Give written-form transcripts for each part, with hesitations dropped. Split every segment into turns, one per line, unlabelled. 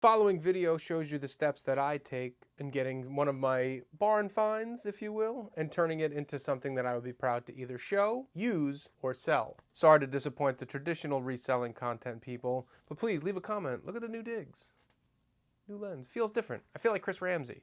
Following video shows you the steps that I take in getting one of my barn finds, if you will, and turning it into something that I would be proud to either show, use, or sell. Sorry to disappoint the traditional reselling content people, but please leave a comment. Look at the new digs. New lens. Feels different. I feel like Chris Ramsey.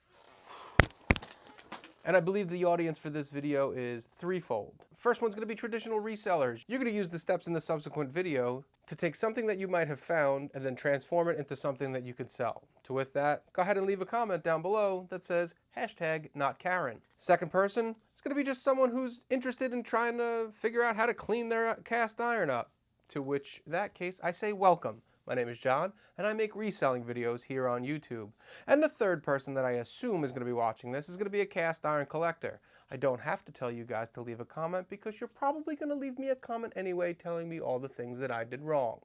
And I believe the audience for this video is threefold. First one's going to be traditional resellers. You're going to use the steps in the subsequent video to take something that you might have found and then transform it into something that you can sell. To with that, go ahead and leave a comment down below that says #NotKaren. Second person, it's going to be just someone who's interested in trying to figure out how to clean their cast iron up. To which, that case, I say welcome. My name is John, and I make reselling videos here on YouTube. And the third person that I assume is going to be watching this is going to be a cast iron collector. I don't have to tell you guys to leave a comment because you're probably going to leave me a comment anyway telling me all the things that I did wrong.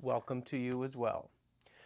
Welcome to you as well.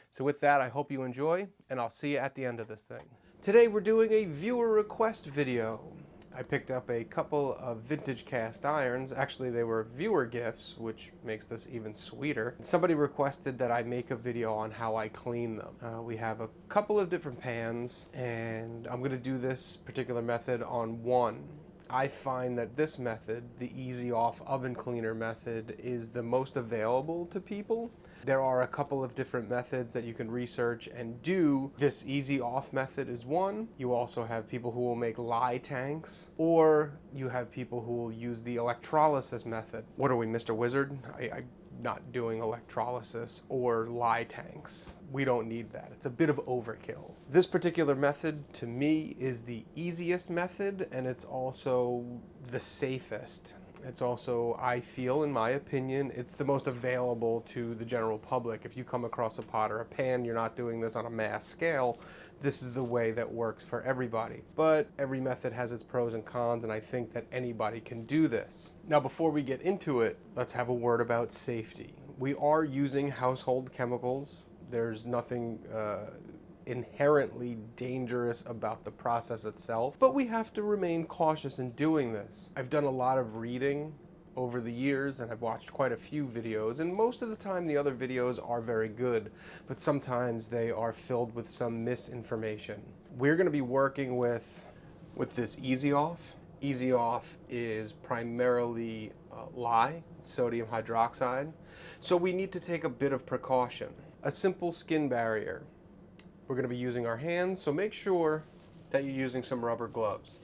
So with that, I hope you enjoy, and I'll see you at the end of this thing. Today we're doing a viewer request video. I picked up a couple of vintage cast irons. Actually, they were viewer gifts, which makes this even sweeter. Somebody requested that I make a video on how I clean them. We have a couple of different pans, and I'm going to do this particular method on one. I find that this method, the easy off oven cleaner method, is the most available to people. There are a couple of different methods that you can research and do. This easy off method is one. You also have people who will make lye tanks, or you have people who will use the electrolysis method. What are we, Mr. Wizard? I'm not doing electrolysis or lye tanks. We don't need that. It's a bit of overkill. This particular method, to me, is the easiest method, and it's also the safest. It's also, I feel, in my opinion, it's the most available to the general public. If you come across a pot or a pan, you're not doing this on a mass scale, this is the way that works for everybody. But every method has its pros and cons, and I think that anybody can do this. Now, before we get into it, let's have a word about safety. We are using household chemicals. There's nothing inherently dangerous about the process itself, but we have to remain cautious in doing this. I've done a lot of reading over the years, and I've watched quite a few videos, and most of the time the other videos are very good, but sometimes they are filled with some misinformation. We're going to be working with this Easy Off. Easy Off is primarily lye, sodium hydroxide, so we need to take a bit of precaution. A simple skin barrier. We're going to be using our hands, so make sure that you're using some rubber gloves.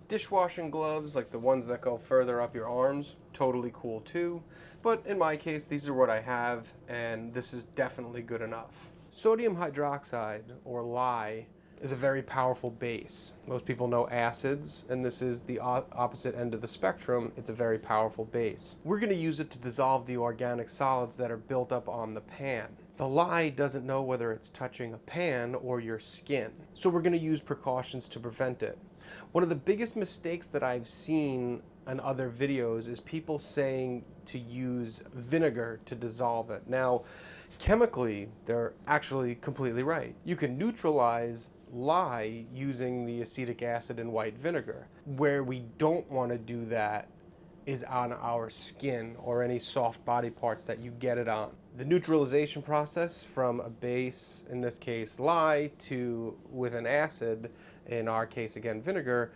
Dishwashing gloves, like the ones that go further up your arms, totally cool too. But in my case, these are what I have, and this is definitely good enough. Sodium hydroxide, or lye, is a very powerful base. Most people know acids, and this is the opposite end of the spectrum. It's a very powerful base. We're going to use it to dissolve the organic solids that are built up on the pan. The lye doesn't know whether it's touching a pan or your skin, so we're going to use precautions to prevent it. One of the biggest mistakes that I've seen in other videos is people saying to use vinegar to dissolve it. Now, chemically, they're actually completely right. You can neutralize lye using the acetic acid and white vinegar. Where we don't want to do that is on our skin or any soft body parts that you get it on. The neutralization process from a base, in this case lye, to with an acid, in our case again vinegar,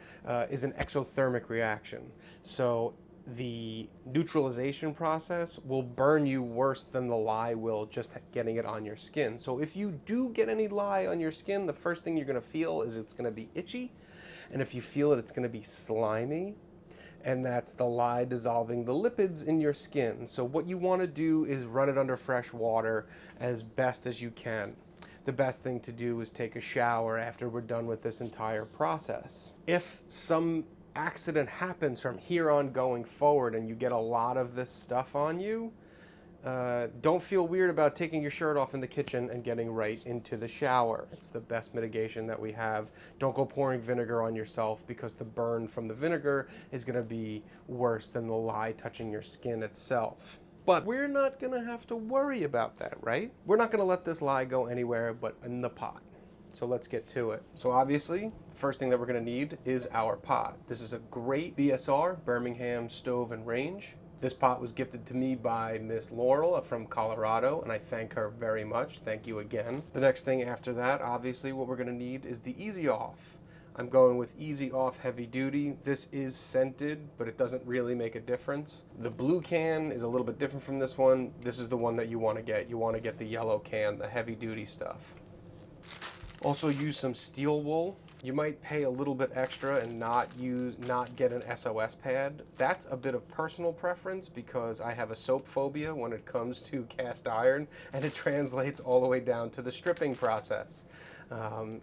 is an exothermic reaction. So the neutralization process will burn you worse than the lye will just getting it on your skin. So if you do get any lye on your skin, the first thing you're going to feel is it's going to be itchy, and if you feel it, it's going to be slimy. And that's the lye dissolving the lipids in your skin. So what you want to do is run it under fresh water as best as you can. The best thing to do is take a shower after we're done with this entire process. If some accident happens from here on going forward and you get a lot of this stuff on you, don't feel weird about taking your shirt off in the kitchen and getting right into the shower. It's the best mitigation that we have. Don't go pouring vinegar on yourself because the burn from the vinegar is going to be worse than the lye touching your skin itself. But we're not going to have to worry about that, right? We're not going to let this lye go anywhere but in the pot. So let's get to it. So obviously, the first thing that we're going to need is our pot. This is a great BSR, Birmingham Stove and Range. This pot was gifted to me by Miss Laurel from Colorado, and I thank her very much. Thank you again. The next thing after that, obviously, what we're going to need is the Easy Off. I'm going with Easy Off Heavy Duty. This is scented, but it doesn't really make a difference. The blue can is a little bit different from this one. This is the one that you want to get. You want to get the yellow can, the heavy duty stuff. Also use some steel wool. You might pay a little bit extra and not get an SOS pad. That's a bit of personal preference because I have a soap phobia when it comes to cast iron, and it translates all the way down to the stripping process.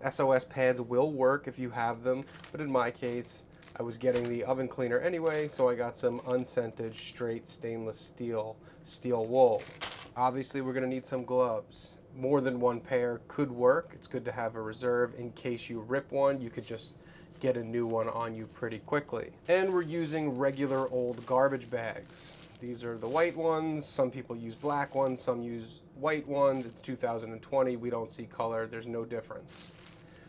SOS pads will work if you have them, but in my case, I was getting the oven cleaner anyway, so I got some unscented, straight stainless steel wool. Obviously, we're going to need some gloves. More than one pair could work. It's good to have a reserve in case you rip one. You could just get a new one on you pretty quickly. And we're using regular old garbage bags. These are the white ones. Some people use black ones, some use white ones. It's 2020. We don't see color. There's no difference.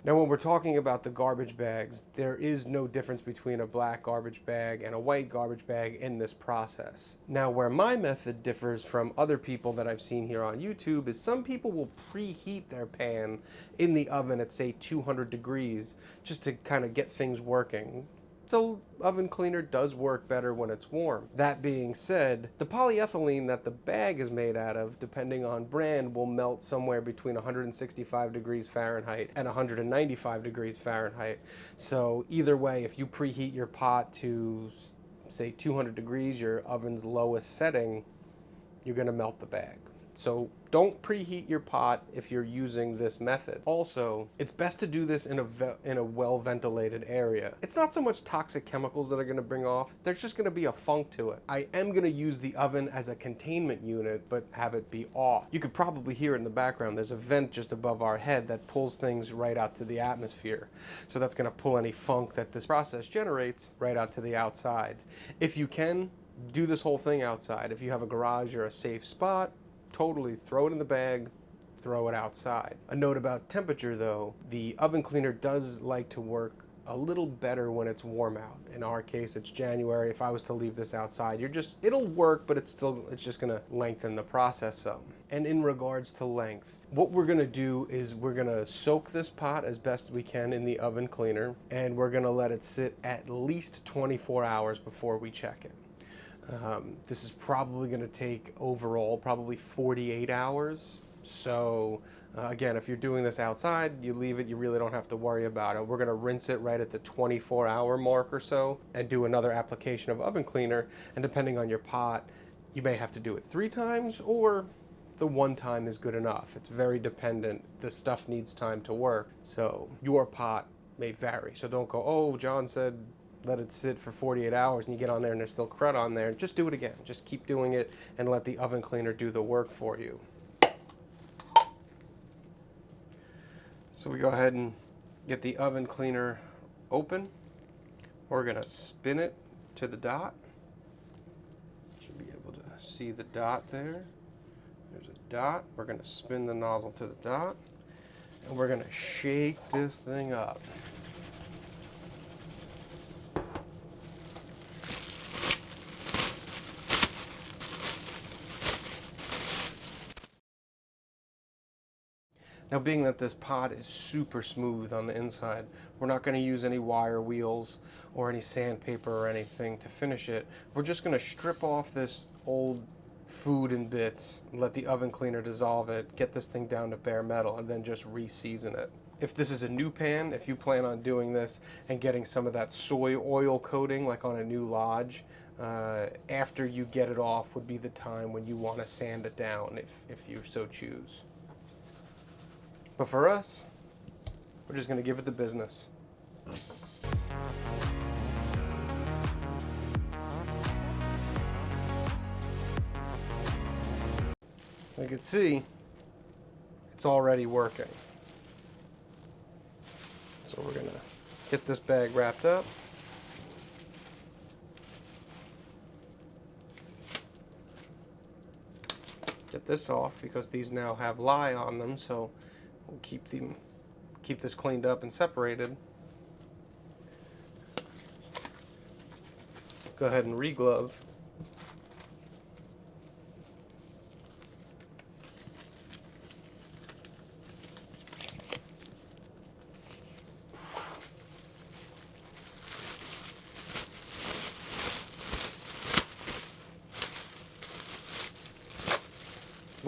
Now, when we're talking about the garbage bags, there is no difference between a black garbage bag and a white garbage bag in this process. Now, where my method differs from other people that I've seen here on YouTube is some people will preheat their pan in the oven at, say, 200 degrees just to kind of get things working. The oven cleaner does work better when it's warm. That being said, the polyethylene that the bag is made out of, depending on brand, will melt somewhere between 165 degrees Fahrenheit and 195 degrees Fahrenheit. So either way, if you preheat your pot to, say, 200 degrees, your oven's lowest setting, you're going to melt the bag. So don't preheat your pot if you're using this method. Also, it's best to do this in a well-ventilated area. It's not so much toxic chemicals that are going to bring off, there's just going to be a funk to it. I am going to use the oven as a containment unit, but have it be off. You could probably hear it in the background. There's a vent just above our head that pulls things right out to the atmosphere. So that's going to pull any funk that this process generates right out to the outside. If you can, do this whole thing outside. If you have a garage or a safe spot, totally throw it in the bag, throw it outside. A note about temperature though, the oven cleaner does like to work a little better when it's warm out. In our case, it's January. If I was to leave this outside, it'll work, but it's just gonna lengthen the process some. And in regards to length, what we're gonna do is we're gonna soak this pot as best we can in the oven cleaner, and we're gonna let it sit at least 24 hours before we check it. This is probably going to take overall probably 48 hours. So again, if you're doing this outside, you leave it, you really don't have to worry about it. We're going to rinse it right at the 24-hour mark or so and do another application of oven cleaner. And depending on your pot, you may have to do it 3 times, or the 1 time is good enough. It's very dependent. The stuff needs time to work. So your pot may vary. So don't go, oh, John said let it sit for 48 hours and you get on there and there's still crud on there. Just do it again. Just keep doing it and let the oven cleaner do the work for you. So we go ahead and get the oven cleaner open. We're going to spin it to the dot. Should be able to see the dot there. There's a dot. We're going to spin the nozzle to the dot and we're going to shake this thing up. Now, being that this pot is super smooth on the inside, we're not going to use any wire wheels or any sandpaper or anything to finish it. We're just going to strip off this old food in bits, let the oven cleaner dissolve it, get this thing down to bare metal, and then just re-season it. If this is a new pan, if you plan on doing this and getting some of that soy oil coating like on a new Lodge, after you get it off would be the time when you want to sand it down if you so choose. But for us, we're just going to give it the business. You can see it's already working. So we're going to get this bag wrapped up. Get this off because these now have lye on them, so we'll keep this cleaned up and separated. Go ahead and re-glove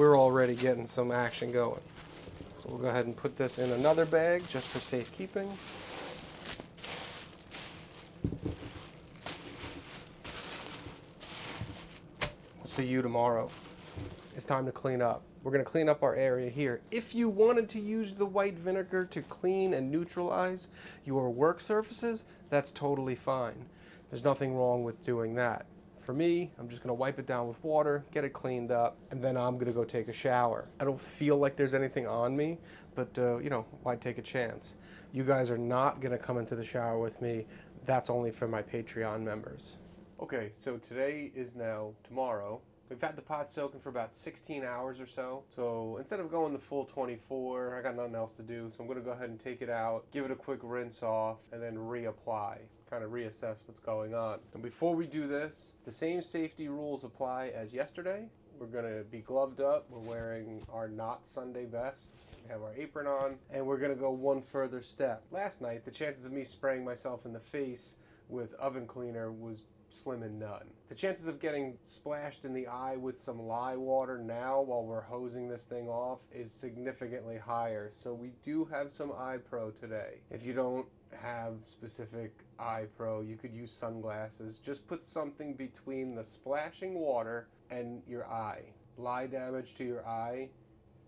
we're already getting some action going. So we'll go ahead and put this in another bag just for safekeeping. We'll see you tomorrow. It's time to clean up. We're going to clean up our area here. If you wanted to use the white vinegar to clean and neutralize your work surfaces, that's totally fine. There's nothing wrong with doing that. For me, I'm just going to wipe it down with water, get it cleaned up, and then I'm going to go take a shower. I don't feel like there's anything on me, but you know, why take a chance? You guys are not going to come into the shower with me. That's only for my Patreon members. Okay, so today is now tomorrow. We've had the pot soaking for about 16 hours or so. So instead of going the full 24, I got nothing else to do. So I'm going to go ahead and take it out, give it a quick rinse off, and then reapply. Kind of reassess what's going on. And before we do this, the same safety rules apply as yesterday. We're going to be gloved up. We're wearing our not Sunday best. We have our apron on. And we're going to go one further step. Last night, the chances of me spraying myself in the face with oven cleaner was slim and none. The chances of getting splashed in the eye with some lye water now while we're hosing this thing off is significantly higher. So we do have some eye pro today. If you don't have specific eye pro, you could use sunglasses. Just put something between the splashing water and your eye. Lye damage to your eye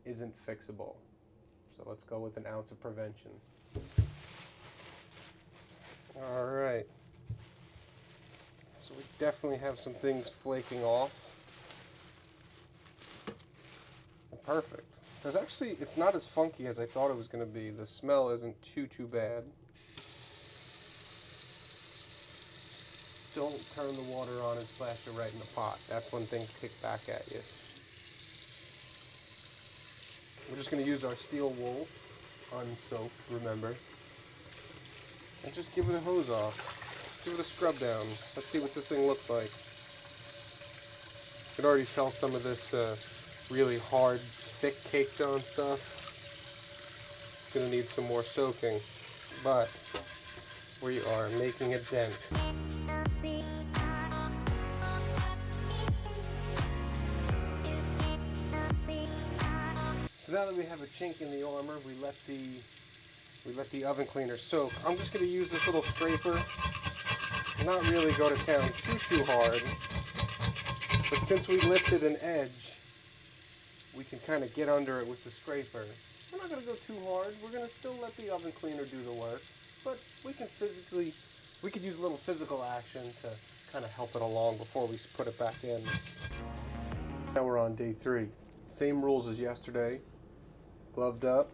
isn't fixable. So let's go with an ounce of prevention. All right. So we definitely have some things flaking off. Perfect. Because actually, it's not as funky as I thought it was going to be. The smell isn't too bad. Don't turn the water on and splash it right in the pot. That's when things kick back at you. We're just going to use our steel wool, unsoaked, remember. And just give it a hose off. Give it a scrub down. Let's see what this thing looks like. You can already tell some of this really hard, thick caked on stuff. It's going to need some more soaking, but we are making a dent. So now that we have a chink in the armor, we let the oven cleaner soak. I'm just going to use this little scraper. Not really go to town too hard, but since we lifted an edge, we can kind of get under it with the scraper. We're not going to go too hard. We're going to still let the oven cleaner do the work, but we could use a little physical action to kind of help it along before we put it back in. Now we're on day 3. Same rules as yesterday. Gloved up.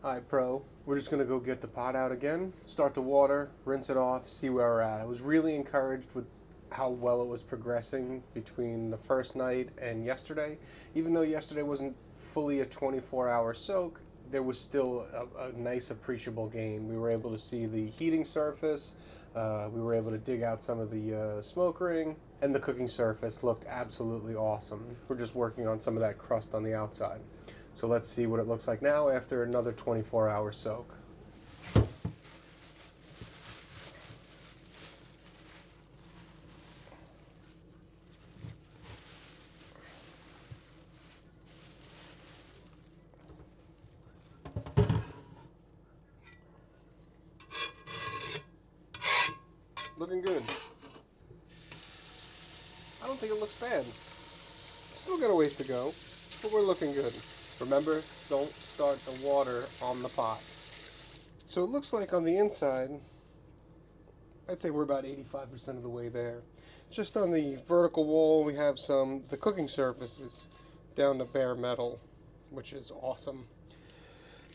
Eye pro. We're just going to go get the pot out again, start the water, rinse it off, see where we're at. I was really encouraged with how well it was progressing between the first night and yesterday. Even though yesterday wasn't fully a 24-hour soak, there was still a nice appreciable gain. We were able to see the heating surface, we were able to dig out some of the smoke ring, and the cooking surface looked absolutely awesome. We're just working on some of that crust on the outside. So let's see what it looks like now after another 24-hour soak. Looking good. I don't think it looks bad. Still got a ways to go, but we're looking good. Remember, don't start the water on the pot. So it looks like on the inside, I'd say we're about 85% of the way there. Just on the vertical wall, we have the cooking surfaces down to bare metal, which is awesome.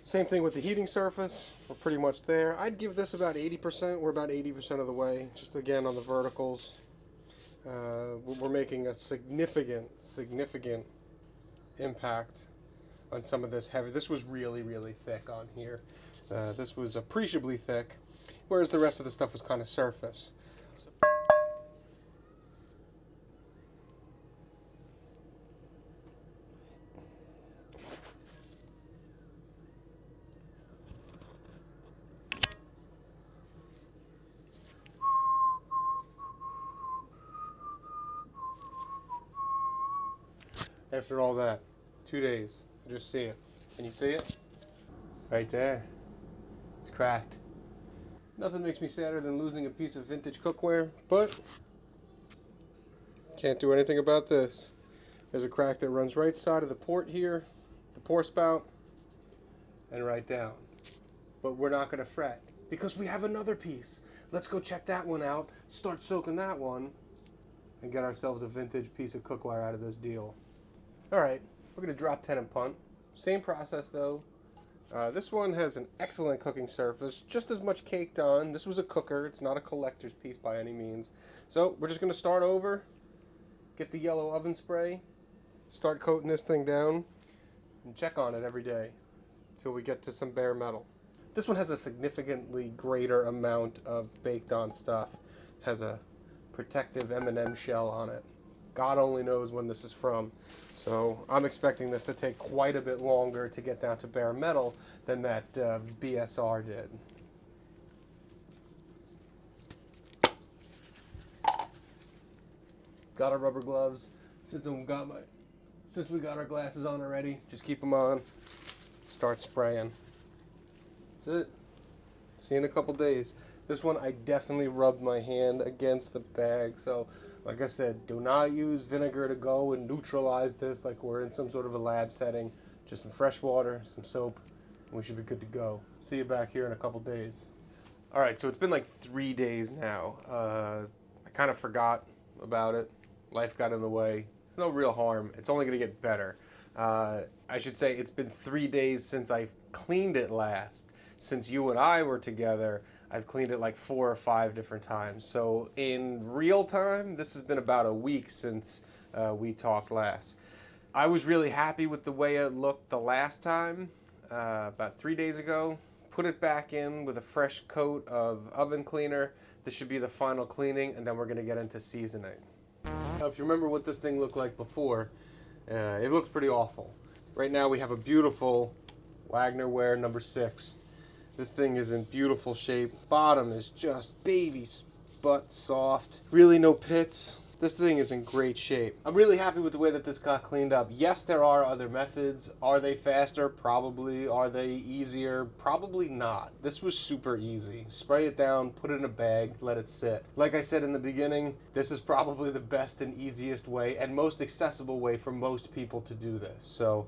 Same thing with the heating surface. We're pretty much there. I'd give this about 80%. We're about 80% of the way. Just again on the verticals. We're making a significant impact on some of this heavy. This was really thick on here. This was appreciably thick, whereas the rest of the stuff was kind of surface. After all that, 2 days. Just see it. Can you see it? Right there. It's cracked. Nothing makes me sadder than losing a piece of vintage cookware, but can't do anything about this. There's a crack that runs right side of the port here, the pour spout, and right down. But we're not going to fret because we have another piece. Let's go check that one out, start soaking that one, and get ourselves a vintage piece of cookware out of this deal. All right, we're going to drop 10 and punt. Same process though. This one has an excellent cooking surface, just as much caked on. This was a cooker, it's not a collector's piece by any means. So we're just going to start over, get the yellow oven spray, start coating this thing down, and check on it every day until we get to some bare metal. This one has a significantly greater amount of baked on stuff. It has a protective M&M shell on it. God only knows when this is from. So I'm expecting this to take quite a bit longer to get down to bare metal than that BSR did. Got our rubber gloves. Since we got our glasses on already, just keep them on. Start spraying. That's it. See you in a couple days. This one I definitely rubbed my hand against the bag, so like I said, do not use vinegar to go and neutralize this like we're in some sort of a lab setting. Just some fresh water, some soap, and we should be good to go. See you back here in a couple days. Alright, so it's been like 3 days now. I kind of forgot about it. Life got in the way. It's no real harm. It's only going to get better. I should say it's been 3 days since I cleaned it last. Since you and I were together, I've cleaned it like 4 or 5 different times. So in real time, this has been about a week since we talked last. I was really happy with the way it looked the last time, about 3 days ago. Put it back in with a fresh coat of oven cleaner. This should be the final cleaning, and then we're going to get into seasoning. Now, if you remember what this thing looked like before, it looks pretty awful. Right now we have a beautiful Wagnerware number 6. This thing is in beautiful shape. Bottom is just baby butt soft. Really no pits. This thing is in great shape. I'm really happy with the way that this got cleaned up. Yes, there are other methods. Are they faster? Probably. Are they easier? Probably not. This was super easy. Spray it down, put it in a bag, let it sit. Like I said in the beginning, this is probably the best and easiest way and most accessible way for most people to do this. So,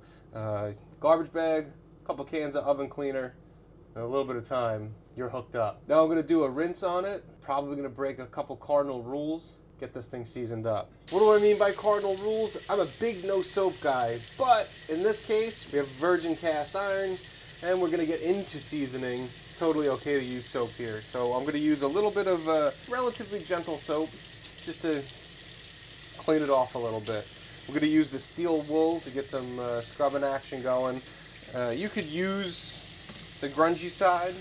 garbage bag, a couple cans of oven cleaner, and a little bit of time, you're hooked up. Now I'm going to do a rinse on it. Probably going to break a couple cardinal rules. Get this thing seasoned up. What do I mean by cardinal rules? I'm a big no soap guy, but in this case, we have virgin cast iron, and we're gonna get into seasoning. It's totally okay to use soap here. So I'm gonna use a little bit of relatively gentle soap, just to clean it off a little bit. We're gonna use the steel wool to get some scrubbing action going. You could use the grungy side,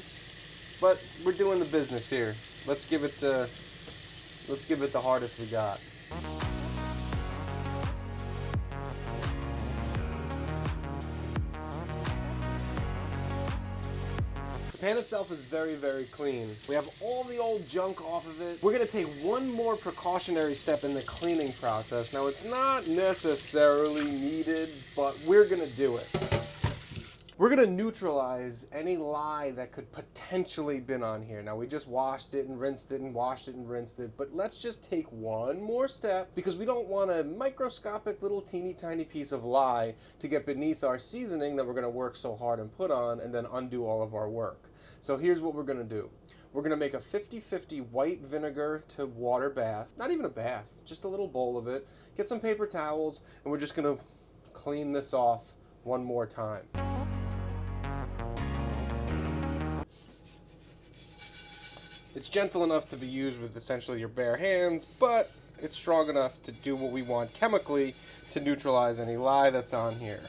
but we're doing the business here. Let's give it the hardest we got. The pan itself is very, very clean. We have all the old junk off of it. We're going to take one more precautionary step in the cleaning process. Now, it's not necessarily needed, but we're going to do it. We're going to neutralize any lye that could potentially been on here. Now, we just washed it and rinsed it and washed it and rinsed it, but let's just take one more step because we don't want a microscopic little teeny tiny piece of lye to get beneath our seasoning that we're going to work so hard and put on and then undo all of our work. So here's what we're going to do. We're going to make a 50-50 white vinegar to water bath. Not even a bath, just a little bowl of it. Get some paper towels, and we're just going to clean this off one more time. It's gentle enough to be used with essentially your bare hands, but it's strong enough to do what we want chemically to neutralize any lye that's on here.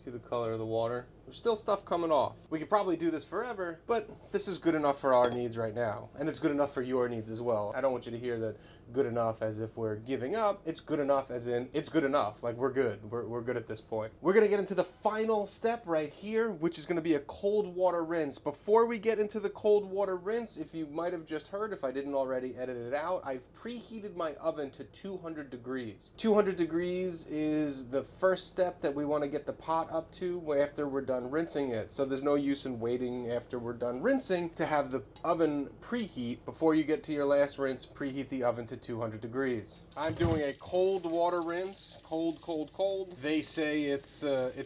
See the color of the water? There's still stuff coming off. We could probably do this forever, but this is good enough for our needs right now. And it's good enough for your needs as well. I don't want you to hear that good enough as if we're giving up. It's good enough as in it's good enough. Like we're good. We're good at this point. We're going to get into the final step right here, which is going to be a cold water rinse. Before we get into the cold water rinse, if you might have just heard, if I didn't already edit it out, I've preheated my oven to 200 degrees. 200 degrees is the first step that we want to get the pot up to after we're done rinsing it. So there's no use in waiting after we're done rinsing to have the oven preheat. Before you get to your last rinse, preheat the oven to 200 degrees. I'm doing a cold water rinse. Cold, cold, cold. They say it's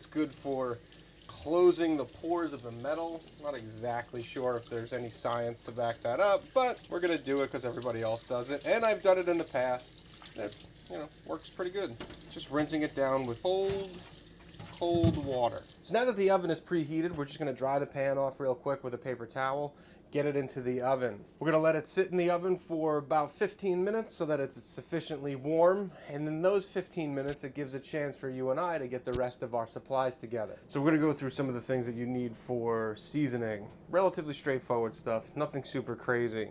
good for closing the pores of the metal. Not exactly sure if there's any science to back that up, but we're gonna do it because everybody else does it, and I've done it in the past. It, works pretty good. Just rinsing it down with cold water. So now that the oven is preheated, we're just going to dry the pan off real quick with a paper towel, get it into the oven. We're going to let it sit in the oven for about 15 minutes so that it's sufficiently warm, and in those 15 minutes it gives a chance for you and I to get the rest of our supplies together. So we're going to go through some of the things that you need for seasoning. Relatively straightforward stuff, nothing super crazy.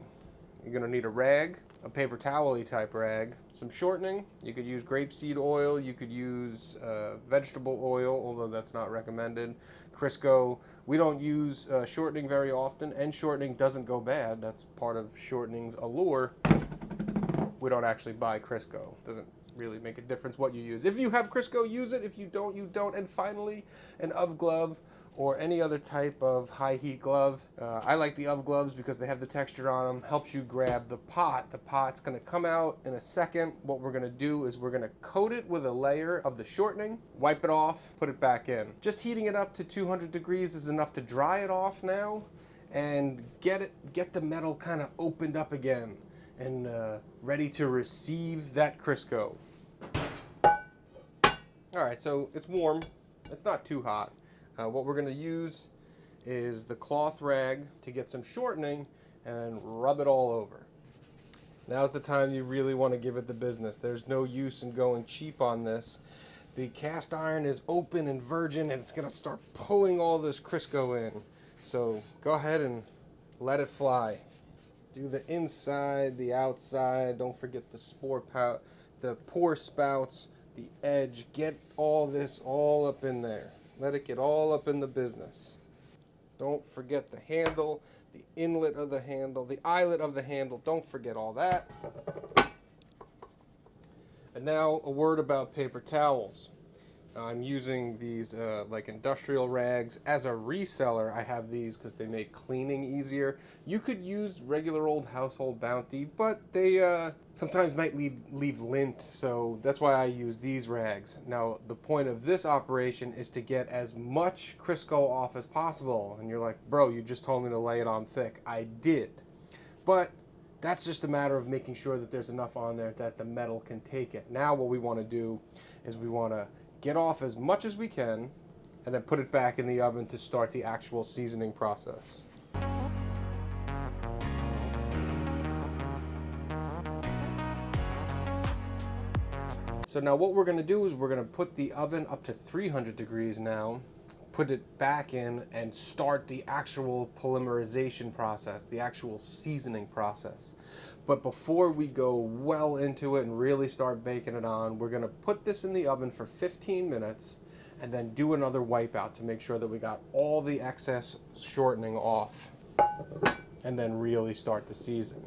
You're going to need a rag, a paper towel-y type rag, some shortening. You could use grapeseed oil, you could use vegetable oil, although that's not recommended. Crisco. We don't use shortening very often, and shortening doesn't go bad. That's part of shortening's allure. We don't actually buy Crisco. Doesn't really make a difference what you use. If you have Crisco, use it. If you don't, you don't. And finally, an UV glove or any other type of high heat glove. I like the UV gloves because they have the texture on them, helps you grab the pot. The pot's gonna come out in a second. What we're gonna do is we're gonna coat it with a layer of the shortening, wipe it off, put it back in. Just heating it up to 200 degrees is enough to dry it off now and get the metal kind of opened up again and ready to receive that Crisco. All right, so it's warm. It's not too hot. What we're going to use is the cloth rag to get some shortening and rub it all over. Now's the time you really want to give it the business. There's no use in going cheap on this. The cast iron is open and virgin, and it's going to start pulling all this Crisco in. So go ahead and let it fly. Do the inside, the outside. Don't forget the pore spouts, the edge. Get all this all up in there. Let it get all up in the business. Don't forget the handle, the inlet of the handle, the eyelet of the handle. Don't forget all that. And now a word about paper towels. I'm using these like industrial rags. As a reseller, I have these because they make cleaning easier. You could use regular old Household Bounty, but they sometimes might leave lint, so that's why I use these rags. Now, the point of this operation is to get as much Crisco off as possible. And you're like, bro, you just told me to lay it on thick. I did. But that's just a matter of making sure that there's enough on there that the metal can take it. Now what we want to do is we want to get off as much as we can and then put it back in the oven to start the actual seasoning process. So now what we're going to do is we're going to put the oven up to 300 degrees now, put it back in, and start the actual polymerization process, the actual seasoning process. But before we go well into it and really start baking it on, we're going to put this in the oven for 15 minutes and then do another wipe out to make sure that we got all the excess shortening off and then really start the season.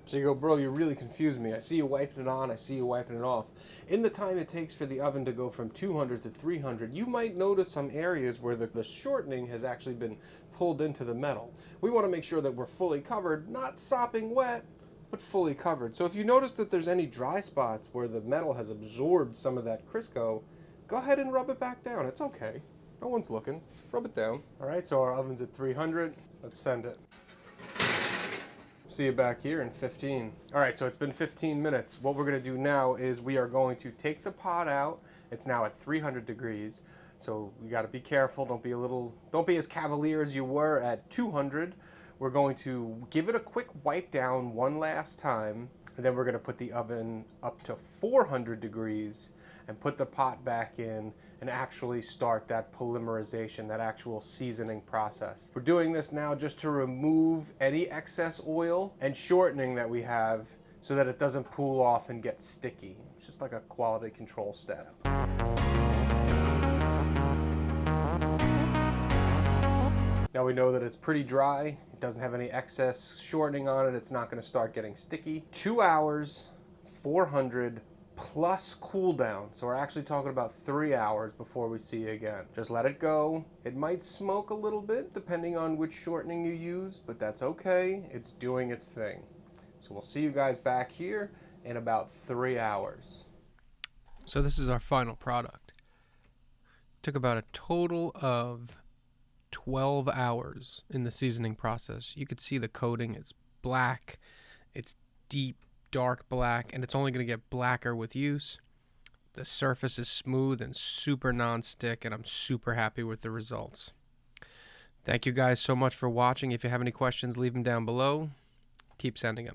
So you go, bro, you really confused me. I see you wiping it on, I see you wiping it off. In the time it takes for the oven to go from 200 to 300, you might notice some areas where the shortening has actually been pulled into the metal. We want to make sure that we're fully covered, not sopping wet, but fully covered. So if you notice that there's any dry spots where the metal has absorbed some of that Crisco, go ahead and rub it back down. It's okay. No one's looking. Rub it down. All right, so our oven's at 300. Let's send it. See you back here in 15. All right, so it's been 15 minutes. What we're gonna do now is we are going to take the pot out. It's now at 300 degrees. So you gotta be careful. Don't be as cavalier as you were at 200. We're going to give it a quick wipe down one last time, And then we're going to put the oven up to 400 degrees and put the pot back in and actually start that polymerization, that actual seasoning process. We're doing this now just to remove any excess oil and shortening that we have so that it doesn't pool off and get sticky. It's just like a quality control step. Now we know that it's pretty dry. It doesn't have any excess shortening on it. It's not going to start getting sticky. 2 hours, 400 plus cool down. So we're actually talking about 3 hours before we see you again. Just let it go. It might smoke a little bit depending on which shortening you use, but that's okay. It's doing its thing. So we'll see you guys back here in about 3 hours. So this is our final product. Took about a total of 12 hours in the seasoning process. You could see the coating is black. It's deep, dark black, and it's only going to get blacker with use. The surface is smooth and super non-stick, and I'm super happy with the results. Thank you guys so much for watching. If you have any questions, leave them down below. Keep sending them.